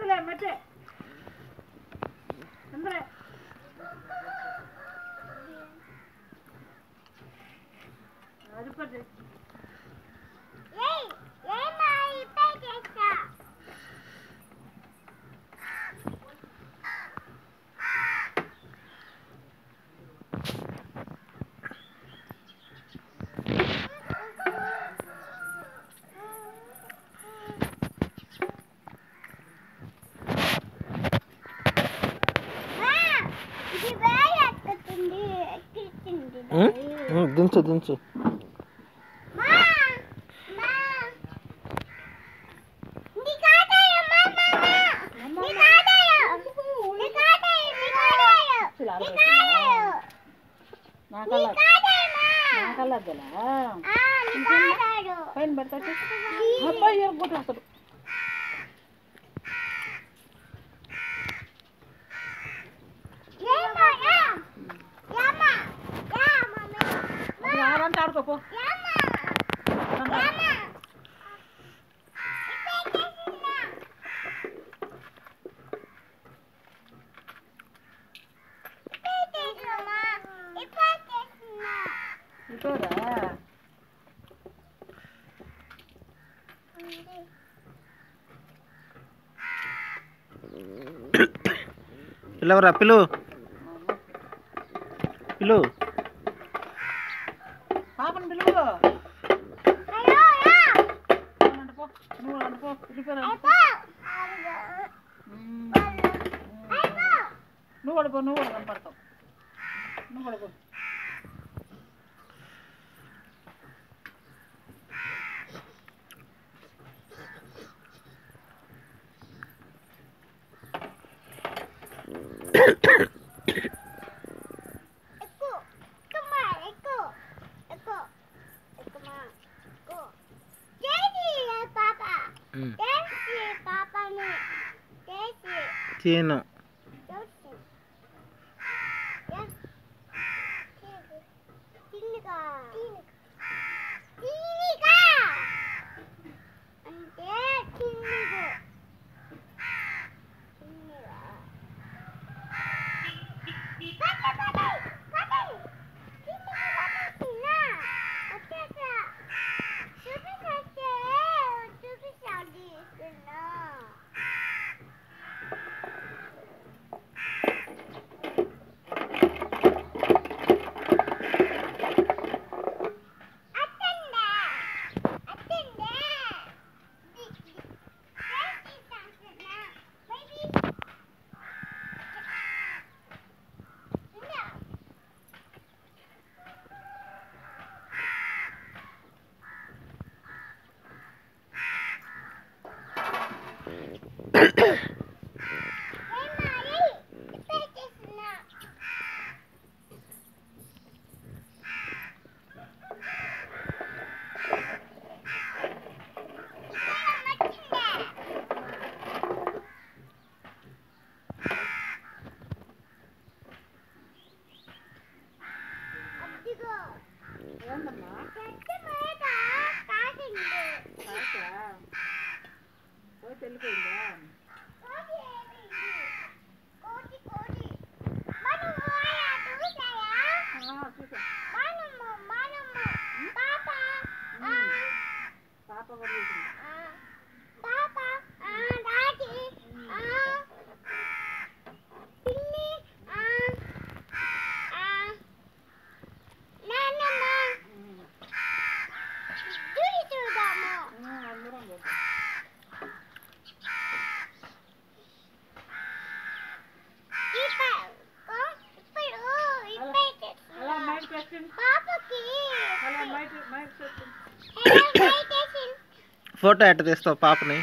వద్దులే మధ్య అందరే అది పడి దించు దించు పైన పెడతా అబ్బాయి ఎరగొట్టేస్తాడు ఆడంటే ఆడుకోపో పిల్లవరా పిలు పిలు పాపను పిలువు నువ్వు అనుకో నువ్వు అడుకో నువ్వు కనపడతావు నువ్వు అడుకో తిను ఫోటో ఎట్ట తీస్తావు పాపని?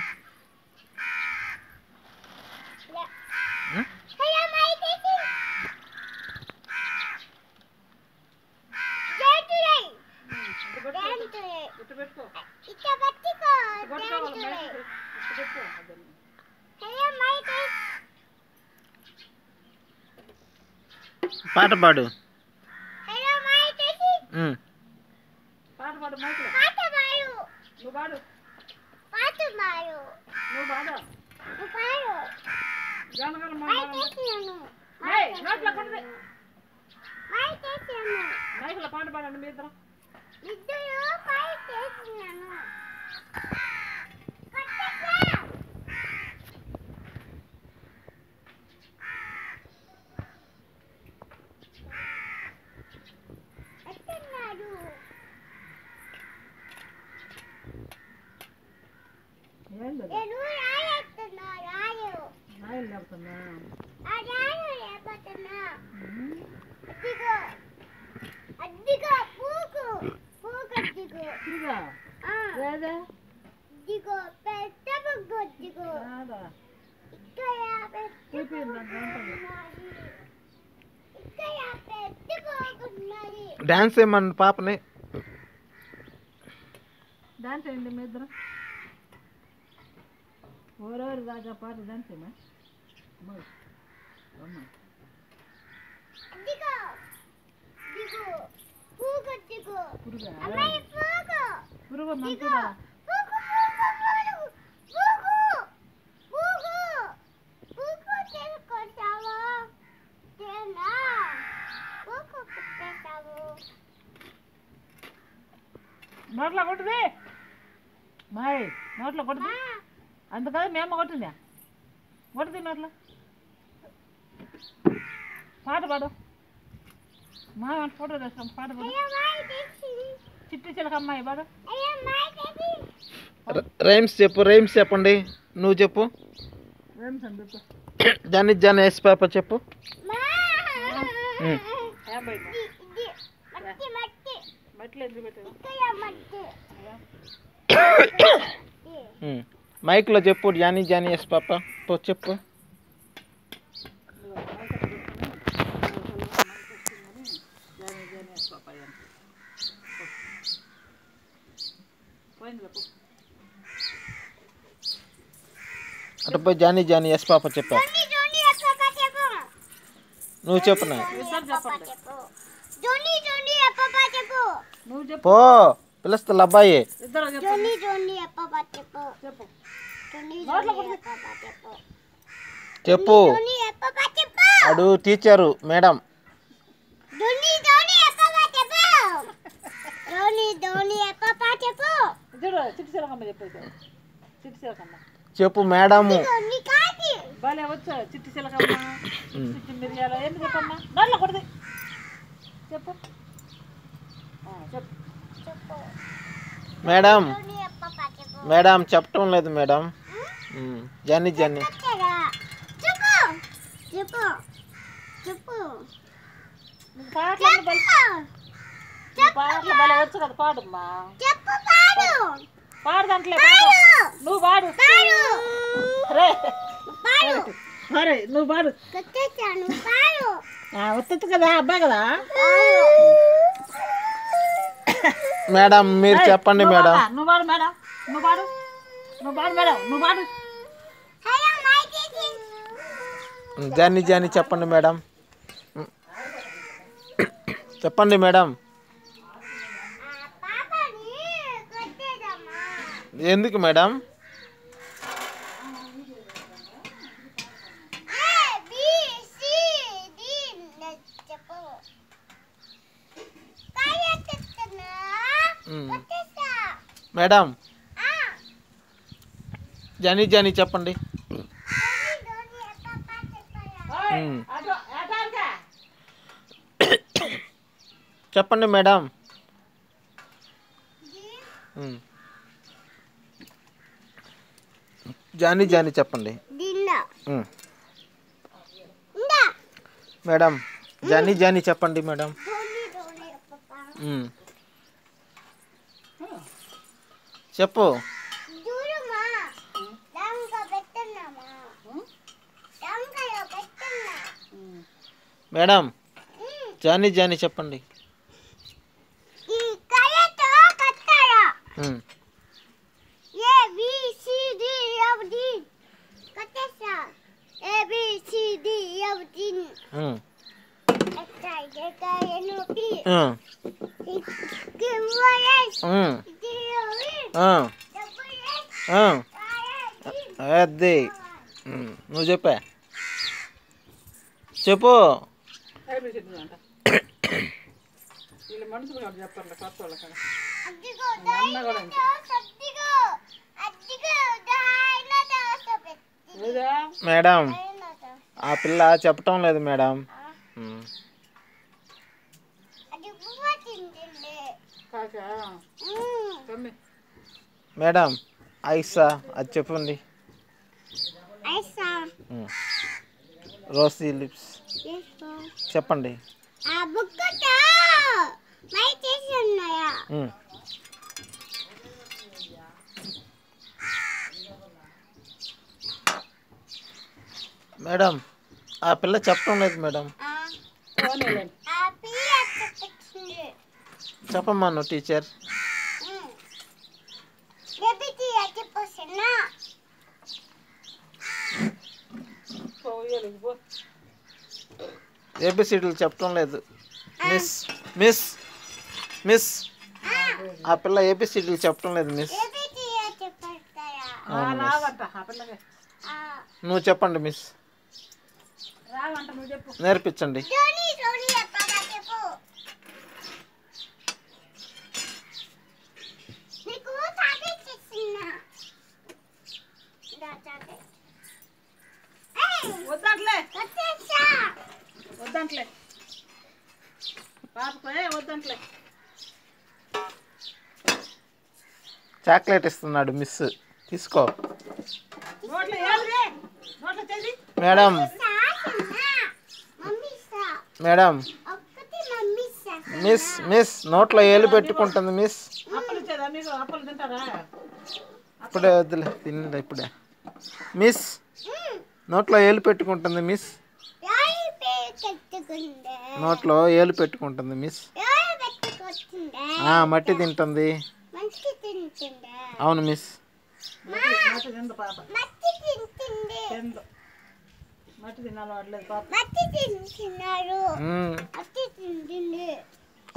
పాట పాడు. జనగల నోట్లో కొట్టది మైకులో పాట పాడండి మీ ఇద్దరు డాన్స్ ఏమన్నా పాపని డాన్స్ అయింది మీ ఇద్దరు ఓరోరు రాజా పాట డాన్స్ ఏమా పురుగు మంచిదా నోట్లో కొట్టుది మాయ్ నోట్లో కొట్టుది అందుకదా మేము కొట్టిందా కొట్టుది నోట్లో పాట పాడు మా ఫోటో తెస్తాం పాట పాడు చిట్టి చిలక అమ్మాయి పాడు రైమ్స్ చెప్పండి నువ్వు చెప్పు రైమ్స్ అని చెప్పు జాని ఎస్ పాప చెప్పు మైక్లో చెప్పు జాని ఎస్ పాప చెప్పు అటు పోయి జాని ఎస్ పాప చెప్పా నువ్వు చెప్పు పో పిలుస్తా అబ్బాయి చెప్పు అడు టీచరు మేడం చెప్పు మేడము భలే వచ్చా చిట్టి చిలకమ్మ చిట్టి మిరియాల ఎందుకు చెప్పమ్మా నోట్లో కొడుతుంది చెప్పు మేడం మేడం చెప్పటం లేదు మేడం జాని పాటలు భలే వచ్చు కదా పాడమ్మా పాడు దాంట్లో నువ్వు పాడు సరే నువ్వు పాడు వస్తుంది కదా అబ్బాయి కదా మేడం మీరు చెప్పండి మేడం నువ్వు పాడు మేడం నువ్వు పాడు మేడం నువ్వు పాడు జాని చెప్పండి మేడం చెప్పండి మేడం ఎందుకు మేడం మేడం జాని చెప్పండి చెప్పండి మేడం జాని చెప్పండి మేడం జాని చెప్పండి మేడం చెప్పు మేడం జాని చెప్పండి అది నువ్వు చెప్పా చెప్పు. ABCD అంట వీళ్ళు మనుషులు కూడా చెప్పాలి కొత్త వాళ్ళకి. అన్న కూడా అంతే. మేడం ఆ పిల్ల చెప్పటం లేదు మేడం. మేడం ఐసా అది చెప్పండి. రోసీ లిప్స్ చెప్పండి. మేడం ఆ పిల్ల చెప్పడం లేదు మేడం. చెప్పమ్మా నువ్వు టీచర్. ఏబిసిడీలు చెప్పడం లేదు మిస్. మిస్ మిస్ ఆ పిల్ల ఏబిసిడీలు చెప్పడం లేదు మిస్. నువ్వు చెప్పండి మిస్. నేర్పించండి. వద్దంట్లే పాపకే వద్దంట్లే. చాక్లెట్ ఇస్తున్నాడు మిస్ తీసుకో. మేడం మేడం మిస్ మిస్ నోట్లో ఏలు పెట్టుకుంటుంది మిస్. ఇప్పుడే వద్దులే తిందా ఇప్పుడే. మిస్ నోట్లో ఏలు పెట్టుకుంటుంది మిస్. నోట్లో ఏలు పెట్టుకుంటుంది మిస్. మట్టి తింటుంది. అవును మిస్.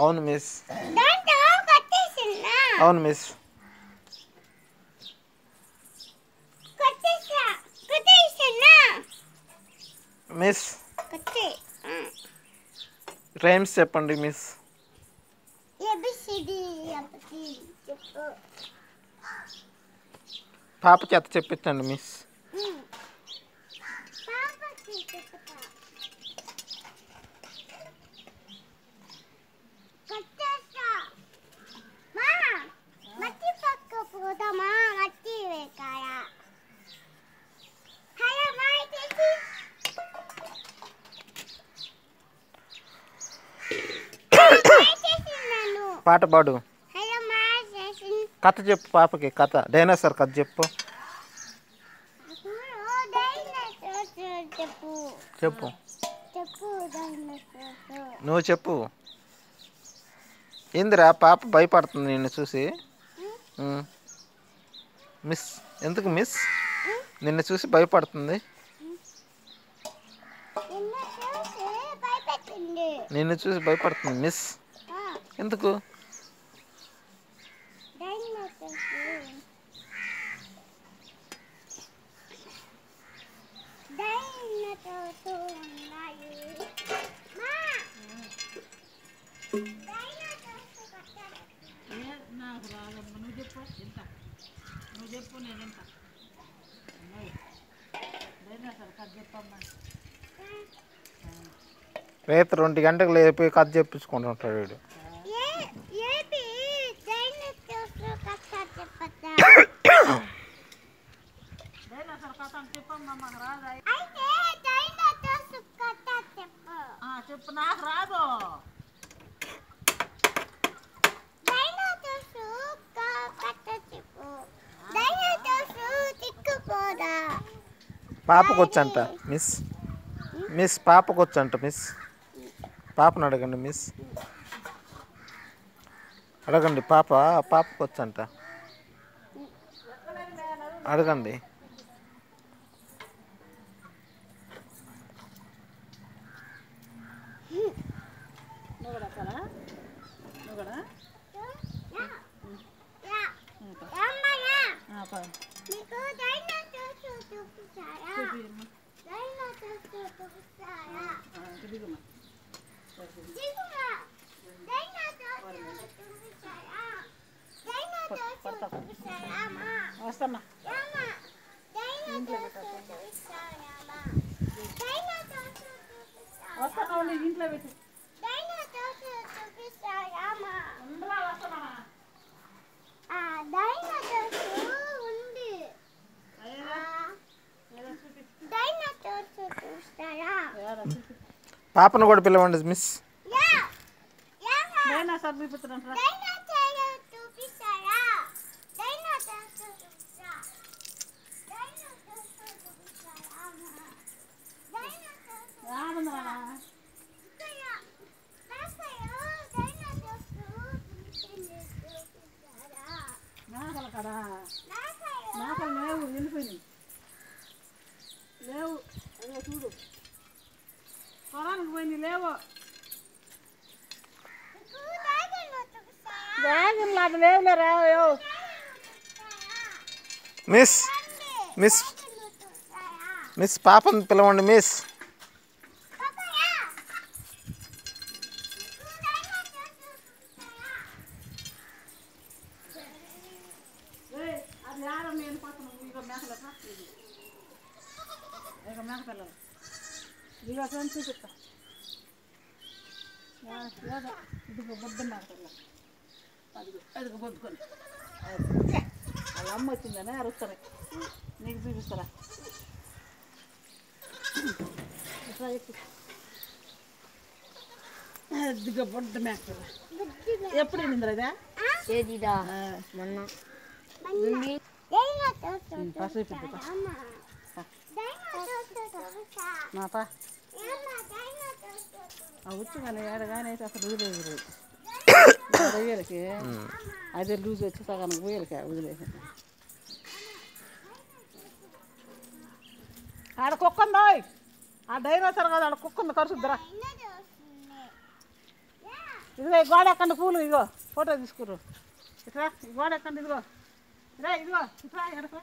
అవును మిస్. అవును మిస్. మిస్ రైమ్స్ చెప్పండి మిస్. పాప చేత చెప్పించండి మిస్. పాట పాడు. కథ చెప్పు పాపకి. కథ డైనోసార్ కథ చెప్పు. చెప్పు నువ్వు చెప్పు. ఏందిరా పాప భయపడుతుంది నిన్ను చూసి. మిస్ ఎందుకు మిస్ నిన్ను చూసి భయపడుతుంది. నిన్ను చూసి భయపడుతుంది మిస్ ఎందుకు. నువ్వు చెప్పు నేనంట. రేపు 2 గంటలకు లేపి కథ చెప్పించుకుంటుంటాడు వీడు. చెప్పు నాకు రాదు. పాపకు వచ్చంట మిస్. మిస్ పాపకు వచ్చంట మిస్. పాపను అడగండి మిస్. అడగండి పాపకు వచ్చంట అడగండి. వస్తామ్మా. వస్తాను ఇంట్లో పెట్టి పాపను కూడా పిలవండి మిస్. డైనోసార్ చూపిస్తారంటారా? మేకలు కదా, మేకలు లేవు, వెళ్ళిపోయినాయి. లేవు, అదే చూడు, పొలానికి పోయింది, లేవు. డ్రాగన్లు అది లేవులే, రావు. మిస్ మిస్ మిస్ పాపను పిలవండి మిస్. అది ఆడని వెళ్ళిపోతున్నాం. ఇక మేకలు ఇక మేక పిల్లలు ఇక చూపిస్తా. ఇదిగో బొద్దు మేక పిల్ల, అదిగో అదిగో బొద్దుకొని వాళ్ళ అమ్మ వచ్చిందని అరుస్తారా, నీకు చూపిస్తారా? అదిగో బొడ్డు మేక పిల్ల. ఎప్పుడు వెళ్ళిందిరా ఇదా? ఏదిదా మొన్న మాపా వచ్చు కానీ ఏడగానే అసలు వదిలేదు. రొయ్యలకి అదే లూజ్ వచ్చి సగానికి రొయ్యలకి వదిలేసి ఆడ కుక్క ఉందా? ఆ డైనోసార్ కాదు, ఆడ కుక్క ఉంది, కరుసుద్దిరా. ఇదిగో ఈ గోడ ఎక్కండి పూలు, ఇగో ఫోటో తీసుకురు. ఇట్లా ఈ గోడ ఎక్కండి, ఇదిగో రా, ఇదిగో ఇట్లా ఎడక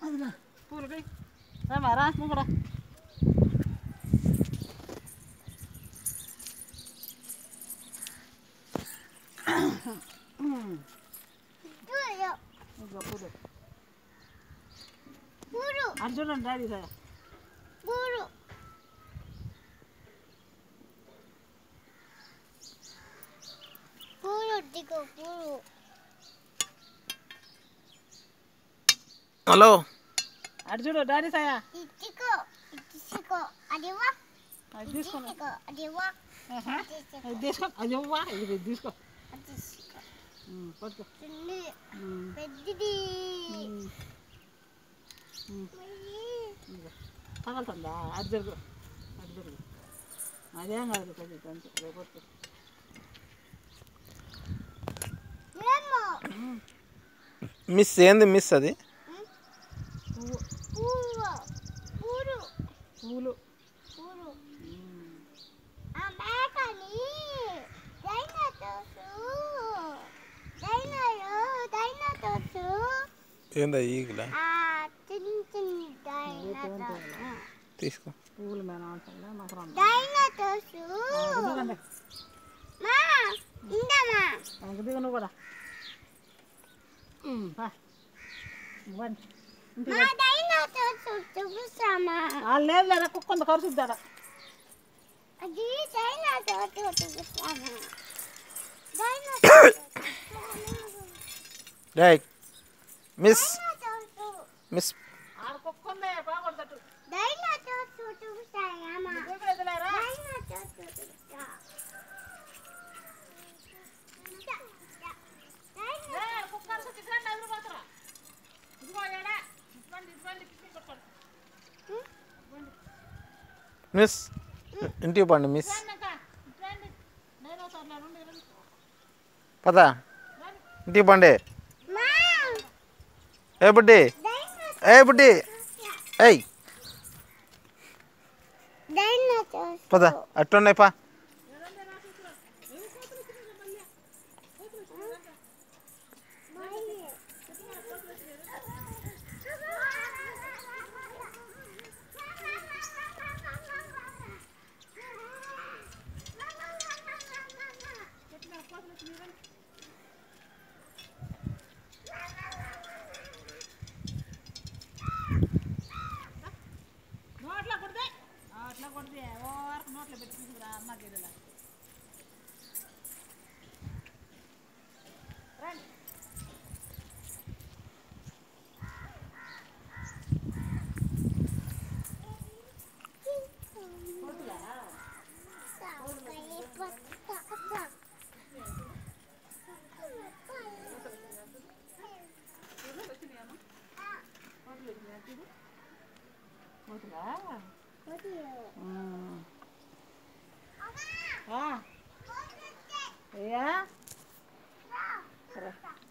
అదిగో పూలకి రామారా నువ్వు కూడా. పూలు అది చూడండి డాడీ సార్. హలో అటు చూడు డాడీ సాయా. అది తీసుకోండి, అది తీసుకో, అది ఇవ్వా, ఇది తీసుకో, పట్టుకో. తగలుతుందా? అటు జరుగు, అటు జరుగు, అదేం కాదు, అంతే రేపు. మిస్ ఏంది మిస్ అది? పూలు ఏందా ఈగలా? తీసుకో. పూలు మేనా మాకు దిగు నువ్వు కూడా. లేదు లేదా కుక్క ఉంది, కరుసుద్దాడా. మిస్ మిస్ ఆడ కుక్క ఉంది, బాగుండదు. మిస్ ఇంటికి పండి మిస్. పదా ఇంటికి పండి. ఏ బుడ్డి, ఏ బుడ్డి, ఏయ్ పదా అట్టున్నాయి పా.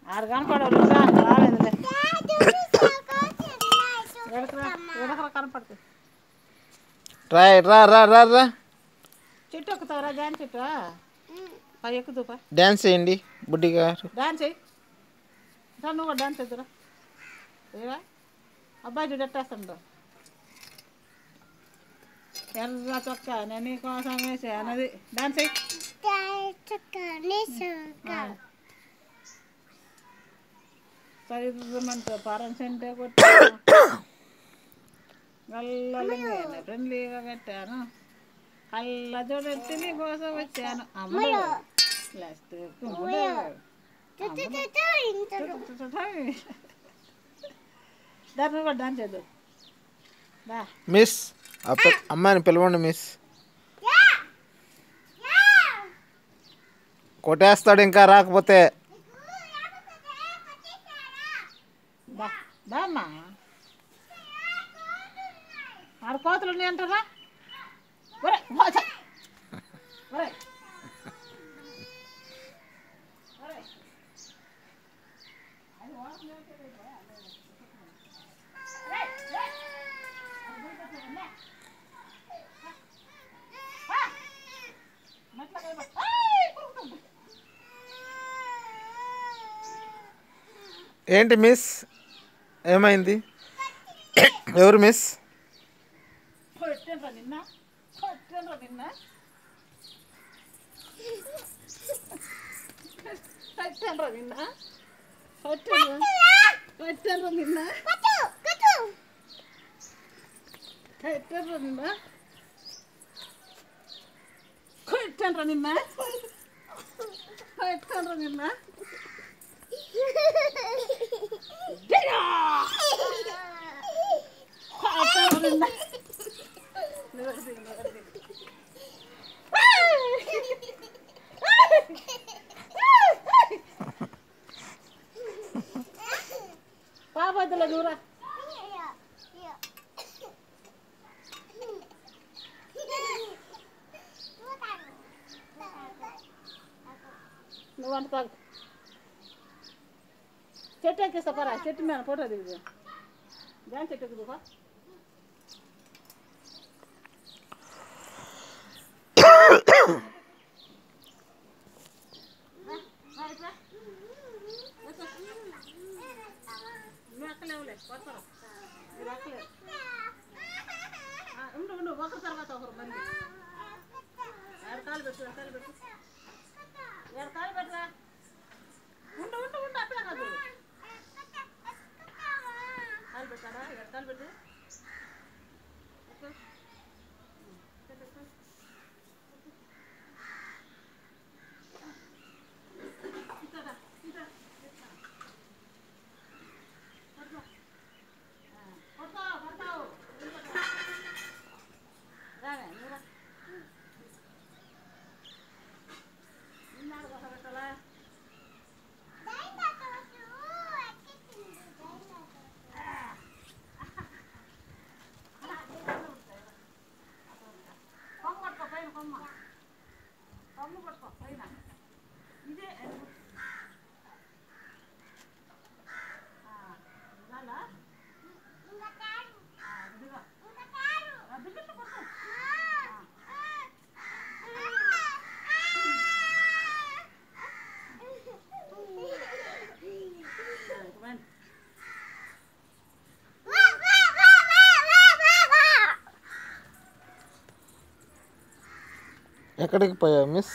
ఆరు కనపడవు రాలేదులే ఎడకరా కనపడుతుంది రా రా రా రా రా చెట్టు ఎక్కుతావురా జాన్ చెట్టు పై ఎక్కుతూపా డ్యాన్స్ చేయండి బుడ్డి గారు. డాన్స్ చెయ్యి నువ్వు కూడా డాన్స్ చేద్దురా ఏవా అబ్బాయి చూడెట్టేస్తాడు ఎర్ర చొక్క నేను నీకోసం వేసే అన్నది డాన్స్ చెయ్యి చదువుమంటే పరంసంటే కొట్టాను గల్లలింగే ఫ్రెండ్లీగా పెట్టాను కళ్ళ చూడెట్టి నీ కోసం వచ్చాను అమ్ముడు లాస్ట్ దాన్ని కూడా డాన్స్ చేద్దాం దా మిస్ అమ్మాయిని పిలవండి మిస్. కొట్టేస్తాడు ఇంకా రాకపోతే. అమ్మా ఆడ కోతలు ఉన్నాయి అంటారా ఏంటి మిస్ ఏమైంది? ఎవరు మిస్? నిన్న పాపద్దులో దూరా నువ్వు అంత తాగు చెట్టు ఎక్కిస్తా పరా చెట్టు మీద ఫోటో దిగుదు దాని చెట్టు ఎక్కుదుపా ఎక్కలేవులే కొడతారు మీరు ఎక్కలేరు ఉండు ఒకరి తర్వాత ఒకరు మంది ఎడకాలు పెట్టు ఎడకాలు పెట్టురా ఉండు అట్లా కాదు కాలు పెట్టారా ఎడకాలు పెట్టు ఎక్కడికి పోయావు మిస్?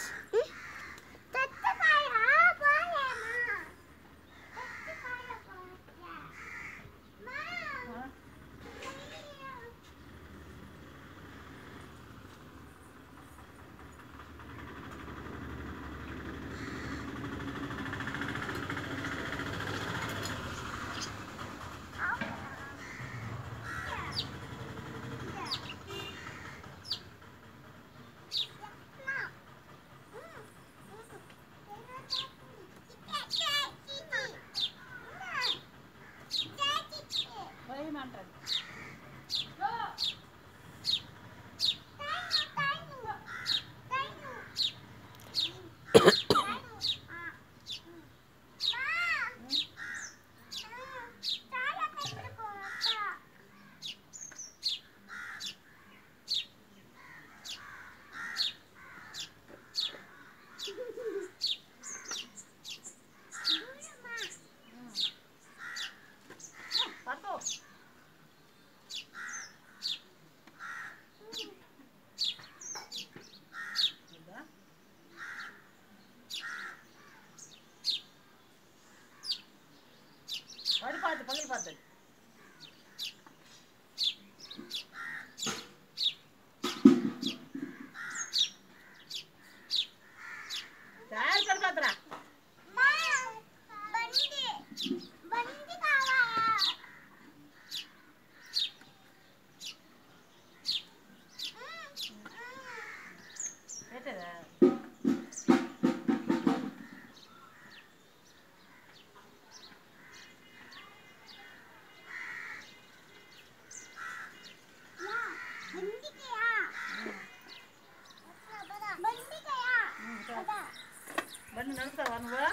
బండి నడుస్తావా నువ్వు?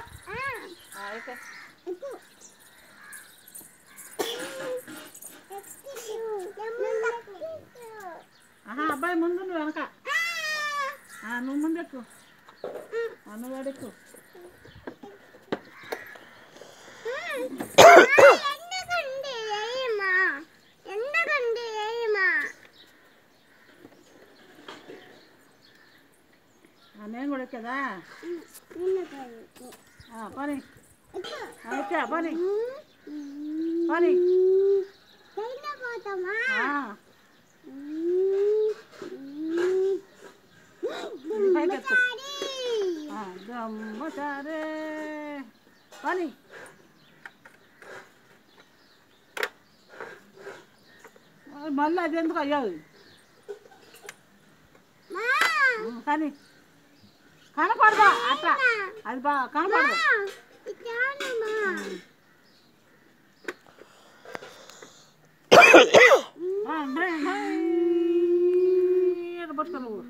అయితే అబ్బాయి ముందు నువ్వు వెనక. నువ్వు ముందు ఎక్కు. నువ్వు వాడెక్కు. నేను కూడా ఎక్కదా? పని ఎక్కా పని పని దమ్మచారే పని మళ్ళీ అది ఎందుకు అయ్యావు కానీ కనపడదా అట్లా అది బాగా కనపడదు పట్టుకో నువ్వు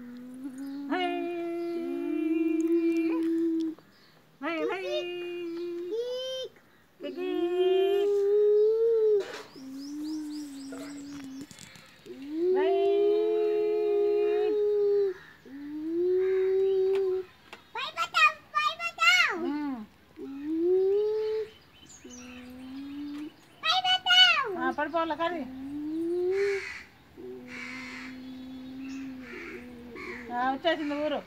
పడిపోవాలా కానీ వచ్చేసింది ఊరు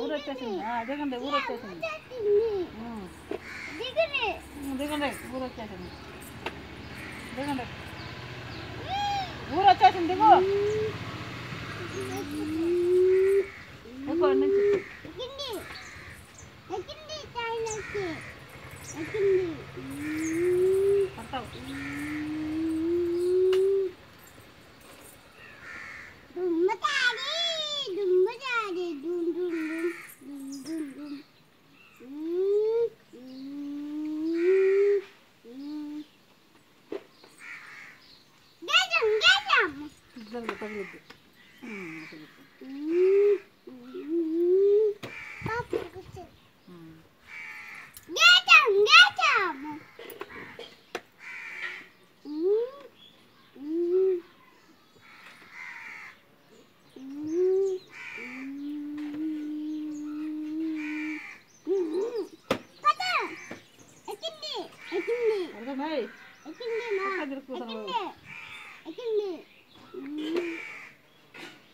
ఊరు వచ్చేసింది దిగండి ఊరు వచ్చేసింది దిగండి ఊరు వచ్చేసింది దిగండి ఊరు వచ్చేసింది దిగు ఎక్కువ నుంచి పడతావు తగిలిద్దు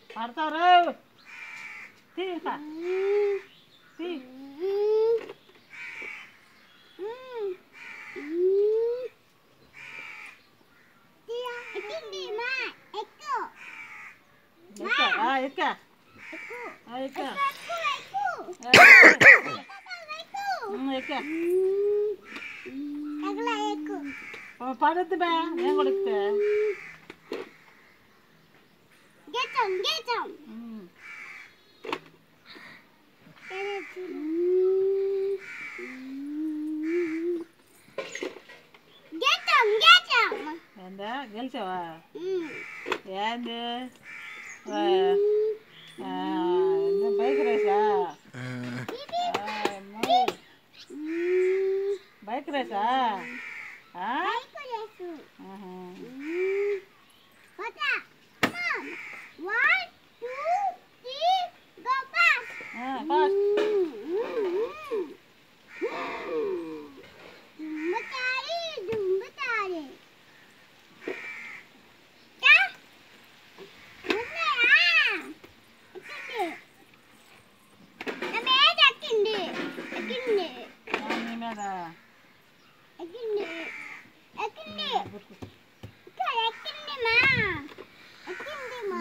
పడతారు తీక తీ ఎక్క పడద్దు బా నేను కూడా ఎక్కుతా ఏందా గెలిచావా ఏంది బైక్ రేసా బైక్ రేసా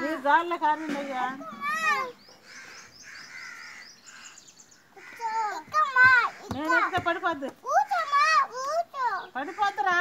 మీరు రాళ్ళ కారండి అయ్యా నేను ఎక్కితే పడిపోద్దు పడిపోద్దురా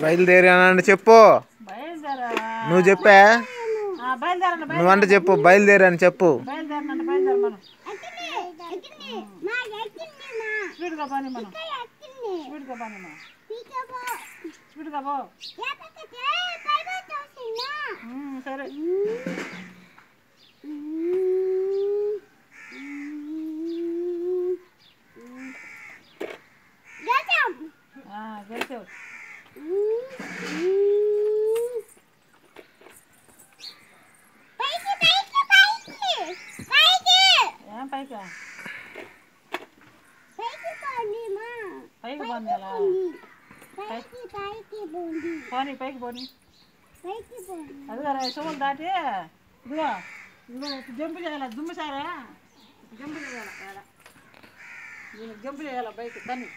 బయలుదేరానండి చెప్పు. బయలుదేరా నువ్వు చెప్పా, బయలుదేరండి నువ్వంటే చెప్పు. బయలుదేరాని చెప్పు. బయలుదేరనండి బయలుదేర మనం స్పీడ్గా పని మనం స్పీడ్గా పని మనం స్పీడ్గా పో సరే గెలిచావు ఏం పైకా పైకి పోనీ అలా పోనీ పైకి పోనీ అదిగా సోములు దాటి ఇదిగో ఇదిగో జంపు చేయాలి దుమ్ముసారా జంపు చేయాలి జంపు చేయాలి బైక్ తన్ని